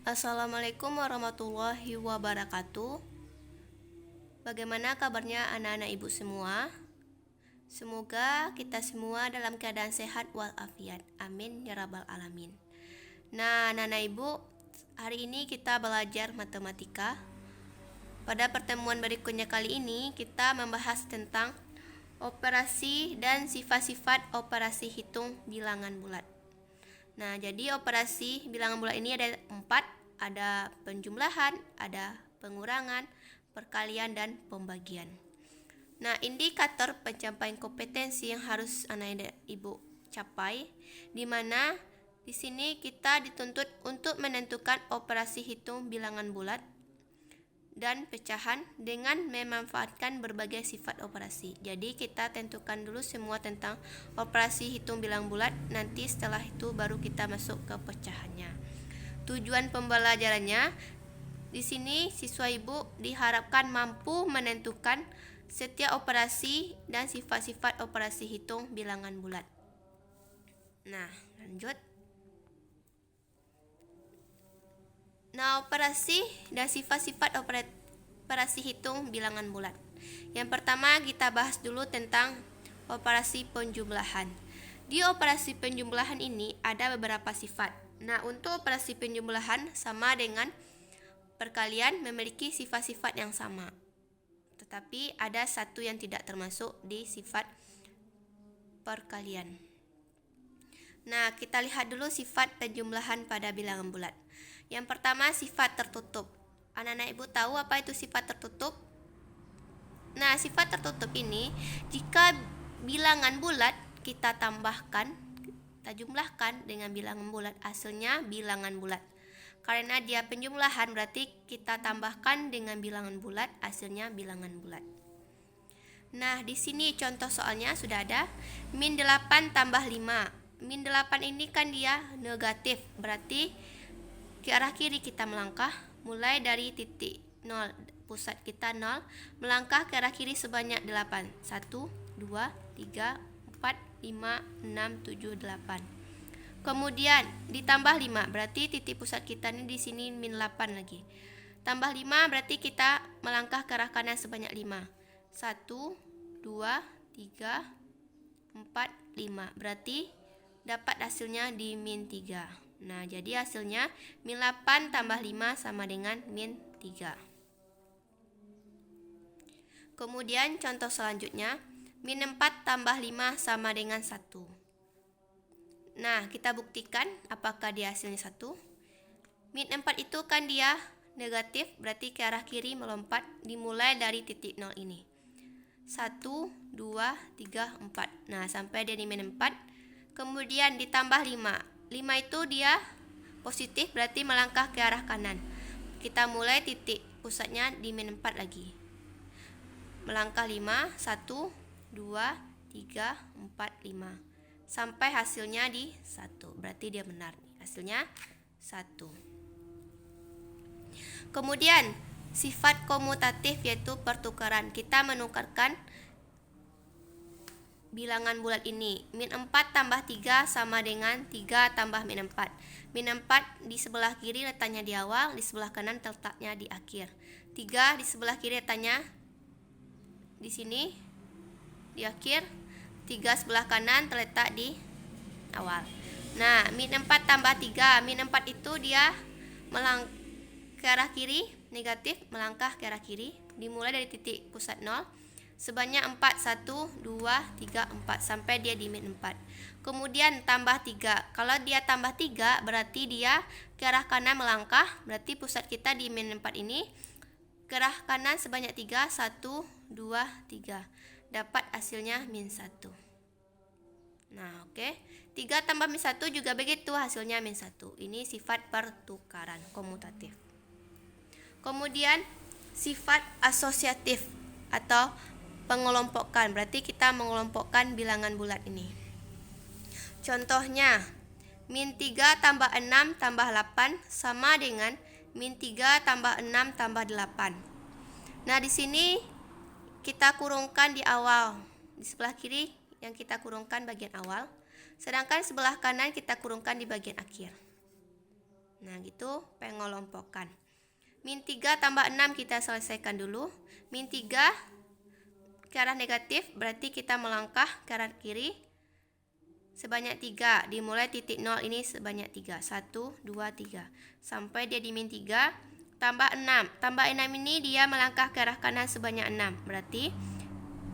Assalamualaikum warahmatullahi wabarakatuh. Bagaimana kabarnya anak-anak ibu semua? Semoga kita semua dalam keadaan sehat walafiat. Amin ya rabbal alamin. Nah, anak-anak ibu, hari ini kita belajar matematika. Pada pertemuan berikutnya kali ini kita membahas tentang operasi dan sifat-sifat operasi hitung bilangan bulat. Nah, jadi operasi bilangan bulat ini ada 4, ada penjumlahan, ada pengurangan, perkalian, dan pembagian. Nah, indikator pencapaian kompetensi yang harus anak ibu capai, di mana di sini kita dituntut untuk menentukan operasi hitung bilangan bulat dan pecahan dengan memanfaatkan berbagai sifat operasi. Jadi kita tentukan dulu semua tentang operasi hitung bilangan bulat, nanti setelah itu baru kita masuk ke pecahannya. Tujuan pembelajarannya, di sini siswa ibu diharapkan mampu menentukan setiap operasi dan sifat-sifat operasi hitung bilangan bulat. Nah, lanjut. Nah, operasi dan sifat-sifat operasi hitung bilangan bulat. Yang pertama kita bahas dulu tentang operasi penjumlahan. Di operasi penjumlahan ini ada beberapa sifat. Nah, untuk operasi penjumlahan sama dengan perkalian memiliki sifat-sifat yang sama. Tetapi ada satu yang tidak termasuk di sifat perkalian. Nah, kita lihat dulu sifat penjumlahan pada bilangan bulat. Yang pertama, sifat tertutup. Anak-anak ibu tahu apa itu sifat tertutup? Nah, sifat tertutup ini jika bilangan bulat kita tambahkan, kita jumlahkan dengan bilangan bulat, hasilnya bilangan bulat. Karena dia penjumlahan berarti kita tambahkan dengan bilangan bulat, hasilnya bilangan bulat. Nah, di sini contoh soalnya sudah ada. Min 8 tambah 5. Min 8 ini kan dia negatif, berarti ke arah kiri kita melangkah, mulai dari titik 0, pusat kita 0, melangkah ke arah kiri sebanyak 8. 1, 2, 3, 4, 5, 6, 7, 8. Kemudian ditambah 5, berarti titik pusat kita ini di sini min 8 lagi. Tambah 5 berarti kita melangkah ke arah kanan sebanyak 5. 1, 2, 3, 4, 5. Berarti dapat hasilnya di min 3. Nah, jadi hasilnya min 8 tambah 5 sama dengan min 3. Kemudian contoh selanjutnya, min 4 tambah 5 sama dengan 1. Nah, kita buktikan apakah dia hasilnya 1. Min 4 itu kan dia negatif, berarti ke arah kiri melompat dimulai dari titik 0 ini. 1, 2, 3, 4. Nah, sampai dia di min 4. Kemudian ditambah 5. 5 itu dia positif, berarti melangkah ke arah kanan. Kita mulai titik pusatnya di min 4 lagi. Melangkah 5, 1, 2, 3, 4, 5. Sampai hasilnya di 1. Berarti dia benar. Hasilnya 1. Kemudian sifat komutatif yaitu pertukaran. Kita menukarkan bilangan bulat ini. Min 4 tambah 3 sama dengan 3 tambah min 4. Min 4 di sebelah kiri letaknya di awal, di sebelah kanan letaknya di akhir. 3 di sebelah kiri letaknya di sini, di akhir. 3 sebelah kanan terletak di awal. Nah, min 4 tambah 3. Min 4 itu dia ke arah kiri, negatif, melangkah ke arah kiri. Dimulai dari titik pusat 0. Sebanyak 4, 1, 2, 3, 4 sampai dia di min 4. Kemudian tambah 3. Kalau dia tambah 3 berarti dia ke arah kanan melangkah, berarti pusat kita di min 4 ini. Ke arah kanan sebanyak 3, 1, 2, 3. Dapat hasilnya min 1. Nah, oke. 3 tambah min 1 juga begitu, hasilnya min 1. Ini sifat pertukaran komutatif. Kemudian sifat asosiatif atau pengelompokan, berarti kita mengelompokkan bilangan bulat ini. Contohnya, min 3 tambah 6 tambah 8 sama dengan min 3 tambah 6 tambah 8. Nah, di sini kita kurungkan di awal. Di sebelah kiri yang kita kurungkan bagian awal, sedangkan sebelah kanan kita kurungkan di bagian akhir. Nah, gitu pengelompokan. Min 3 tambah 6 kita selesaikan dulu. Min 3 ke arah negatif, berarti kita melangkah ke arah kiri sebanyak 3. Dimulai titik 0 ini sebanyak 3. 1, 2, 3. Sampai dia di min 3, tambah 6. Tambah 6 ini dia melangkah ke arah kanan sebanyak 6. Berarti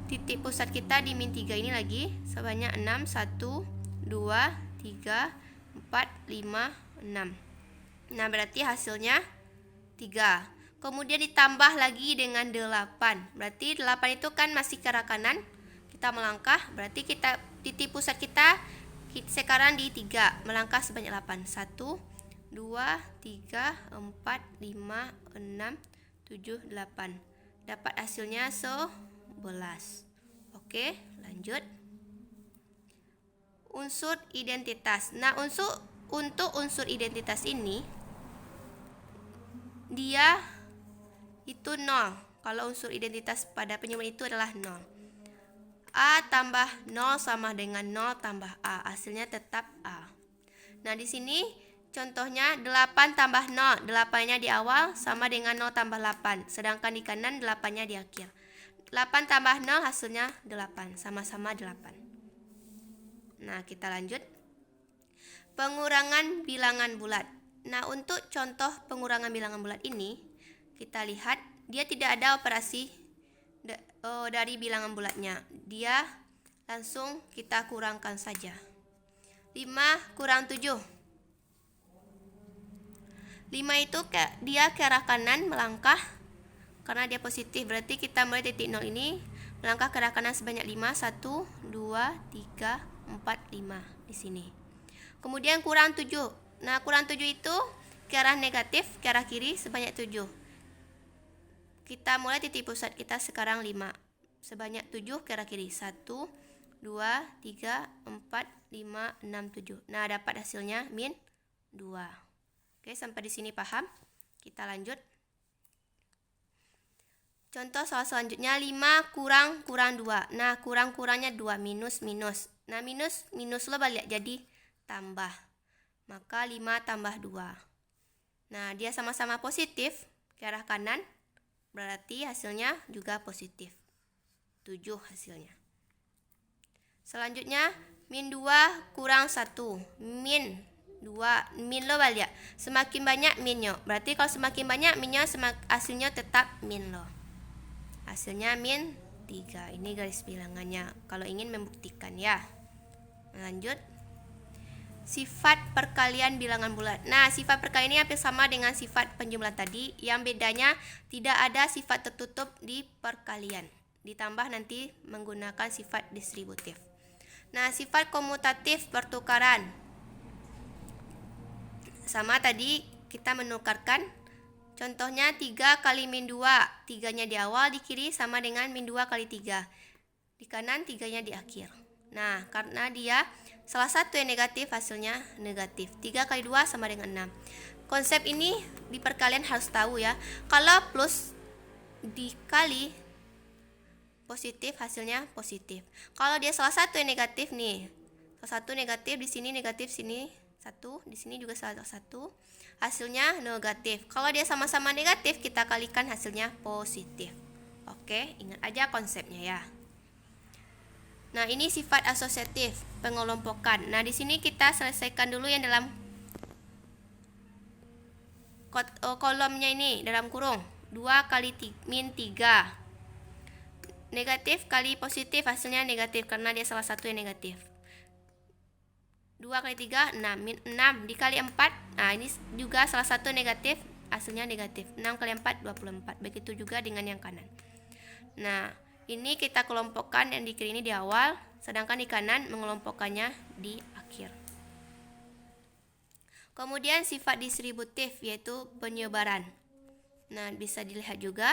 titik pusat kita di min 3 ini lagi sebanyak 6. 1, 2, 3, 4, 5, 6. Nah, berarti hasilnya 3. Kemudian ditambah lagi dengan 8. Berarti 8 itu kan masih ke arah kanan. Kita melangkah, berarti titik pusat kita sekarang di 3. Melangkah sebanyak 8. 1, 2, 3, 4, 5, 6, 7, 8. Dapat hasilnya 11. Oke, lanjut. Unsur identitas. Nah, untuk unsur identitas ini dia itu 0. Kalau unsur identitas pada penyumbang itu adalah 0. A tambah 0 sama dengan 0 tambah A. Hasilnya tetap A. Nah, di sini contohnya 8 tambah 0. 8-nya di awal sama dengan 0 tambah 8. Sedangkan di kanan 8-nya di akhir. 8 tambah 0 hasilnya 8. Sama-sama 8. Nah, kita lanjut. Pengurangan bilangan bulat. Nah, untuk contoh pengurangan bilangan bulat ini, kita lihat dia tidak ada operasi dari bilangan bulatnya. Dia langsung kita kurangkan saja. 5 kurang 7. 5 itu dia ke arah kanan melangkah karena dia positif. Berarti kita mulai titik 0 ini melangkah ke arah kanan sebanyak 5. 1, 2, 3, 4, 5 di sini. Kemudian kurang 7. Nah, kurang 7 itu ke arah negatif, ke arah kiri sebanyak 7. Kita mulai titik pusat kita sekarang 5. Sebanyak 7 ke arah kiri. 1, 2, 3, 4, 5, 6, 7. Nah, dapat hasilnya min 2. Oke, sampai di sini paham? Kita lanjut. Contoh soal selanjutnya 5 kurang 2. Nah, kurangnya 2, minus. Nah, minus lo balik jadi tambah. Maka 5 tambah 2. Nah, dia sama-sama positif ke arah kanan. Berarti hasilnya juga positif. 7 hasilnya. Selanjutnya, min 2 kurang 1. Min 2. Min lo balik. Semakin banyak minnya. Berarti kalau semakin banyak minnya, hasilnya tetap min lo. Hasilnya min 3. Ini garis bilangannya. Kalau ingin membuktikan ya. Lanjut. Sifat perkalian bilangan bulat. Nah, sifat perkalian ini hampir sama dengan sifat penjumlahan tadi. Yang bedanya tidak ada sifat tertutup di perkalian. Ditambah nanti menggunakan sifat distributif. Nah, sifat komutatif pertukaran. Sama tadi kita menukarkan. Contohnya 3 kali min 2. 3-nya di awal, di kiri sama dengan min 2 kali 3. Di kanan 3-nya di akhir. Nah, karena dia salah satu yang negatif, hasilnya negatif. 3 kali 2 sama dengan 6. Konsep ini di perkalian harus tahu ya. Kalau plus dikali positif, hasilnya positif. Kalau dia salah satu yang negatif nih. Salah satu negatif, di sini negatif, sini 1, di sini juga salah satu. Hasilnya negatif. Kalau dia sama-sama negatif, kita kalikan hasilnya positif. Oke, ingat aja konsepnya ya. Nah, ini sifat asosiatif, pengelompokan. Nah, di sini kita selesaikan dulu yang dalam kolomnya ini, dalam kurung. 2 kali min 3. Negatif kali positif, hasilnya negatif karena dia salah satu yang negatif. 2 kali 3, 6. Min 6 dikali 4. Nah, ini juga salah satu negatif, hasilnya negatif. 6 kali 4, 24. Begitu juga dengan yang kanan. Nah, ini kita kelompokkan yang di kiri ini di awal, sedangkan di kanan mengelompokkannya di akhir. Kemudian sifat distributif yaitu penyebaran. Nah, bisa dilihat juga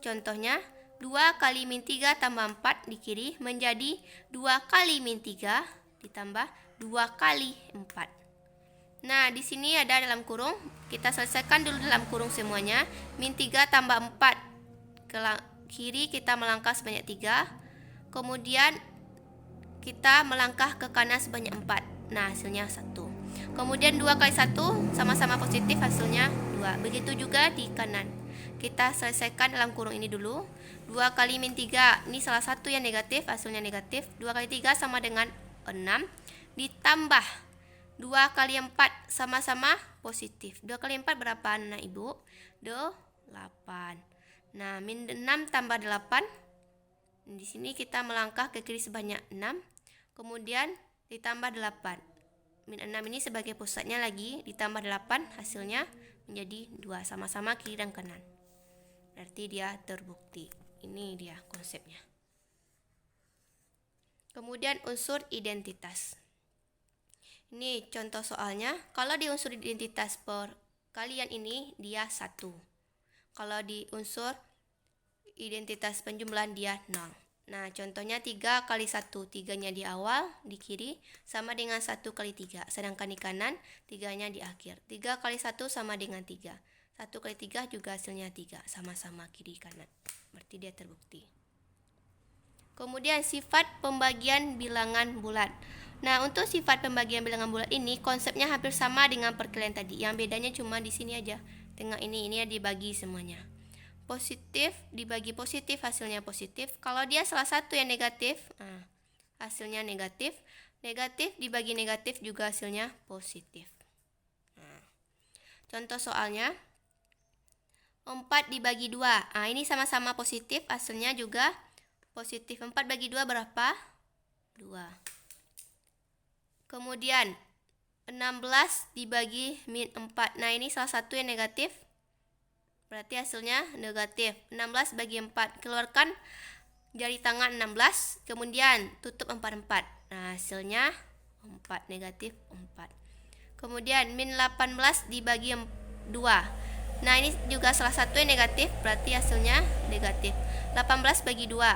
contohnya 2 kali min 3 tambah 4 di kiri menjadi 2 kali min 3 ditambah 2 kali 4. Nah, di sini ada dalam kurung, kita selesaikan dulu dalam kurung semuanya. Min 3 tambah 4 ke kiri kita melangkah sebanyak 3. Kemudian kita melangkah ke kanan sebanyak 4. Nah, hasilnya 1. Kemudian 2 kali 1 sama-sama positif, hasilnya 2. Begitu juga di kanan. Kita selesaikan dalam kurung ini dulu. 2 kali min 3, ini salah satu yang negatif, hasilnya negatif. 2 kali 3 sama dengan 6. Ditambah 2 kali 4 sama-sama positif. 2 kali 4 berapa anak ibu? 8. Nah, min 6 tambah 8. Di sini kita melangkah ke kiri sebanyak 6. Kemudian ditambah 8. Min 6 ini sebagai pusatnya lagi, ditambah 8, hasilnya menjadi 2. Sama-sama kiri dan kanan. Berarti dia terbukti. Ini dia konsepnya. Kemudian unsur identitas. Ini contoh soalnya. Kalau di unsur identitas perkalian ini dia 1. Kalau di unsur identitas penjumlahan dia 0. Nah, contohnya 3 kali 1, 3-nya di awal, di kiri, sama dengan 1 kali 3. Sedangkan di kanan, 3-nya di akhir. 3 kali 1 sama dengan 3. 1 kali 3 juga hasilnya 3, sama-sama kiri kanan. Berarti dia terbukti. Kemudian sifat pembagian bilangan bulat. Nah, untuk sifat pembagian bilangan bulat ini konsepnya hampir sama dengan perkalian tadi. Yang bedanya cuma di sini aja. Tengah ini dibagi semuanya. Positif dibagi positif, hasilnya positif. Kalau dia salah satu yang negatif, hasilnya negatif. Negatif dibagi negatif juga hasilnya positif. Contoh soalnya 4 dibagi 2. Ini sama-sama positif, hasilnya juga positif. 4 bagi 2 berapa? 2. Kemudian 16 dibagi min 4. Nah, ini salah satu yang negatif, berarti hasilnya negatif. 16 bagi 4, keluarkan jari tangan 16, kemudian tutup 4. Nah, hasilnya 4, negatif 4. Kemudian min 18 dibagi 2. Nah, ini juga salah satu yang negatif, berarti hasilnya negatif. 18 bagi 2,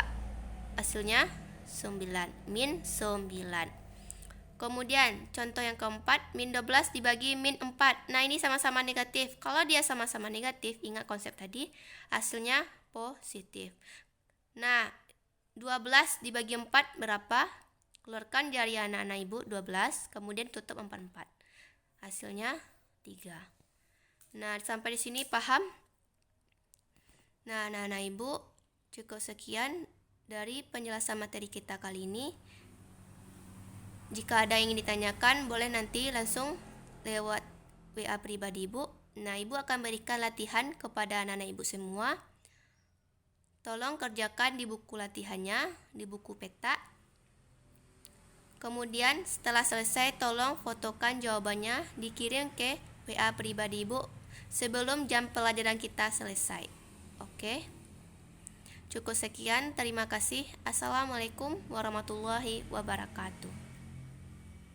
hasilnya 9, min 9. Kemudian contoh yang keempat, min 12 dibagi min 4. Nah, ini sama-sama negatif. Kalau dia sama-sama negatif, ingat konsep tadi, hasilnya positif. Nah, 12 dibagi 4 berapa? Keluarkan jari anak-anak ibu, 12, kemudian tutup 4. Hasilnya 3. Nah, sampai di sini paham? Nah, anak-anak ibu, cukup sekian dari penjelasan materi kita kali ini. Jika ada yang ingin ditanyakan, boleh nanti langsung lewat WA pribadi ibu. Nah, ibu akan berikan latihan kepada anak-anak ibu semua. Tolong kerjakan di buku latihannya, di buku peta. Kemudian setelah selesai, tolong fotokan jawabannya, dikirim ke WA pribadi ibu sebelum jam pelajaran kita selesai. Oke? Cukup sekian, terima kasih. Assalamualaikum warahmatullahi wabarakatuh.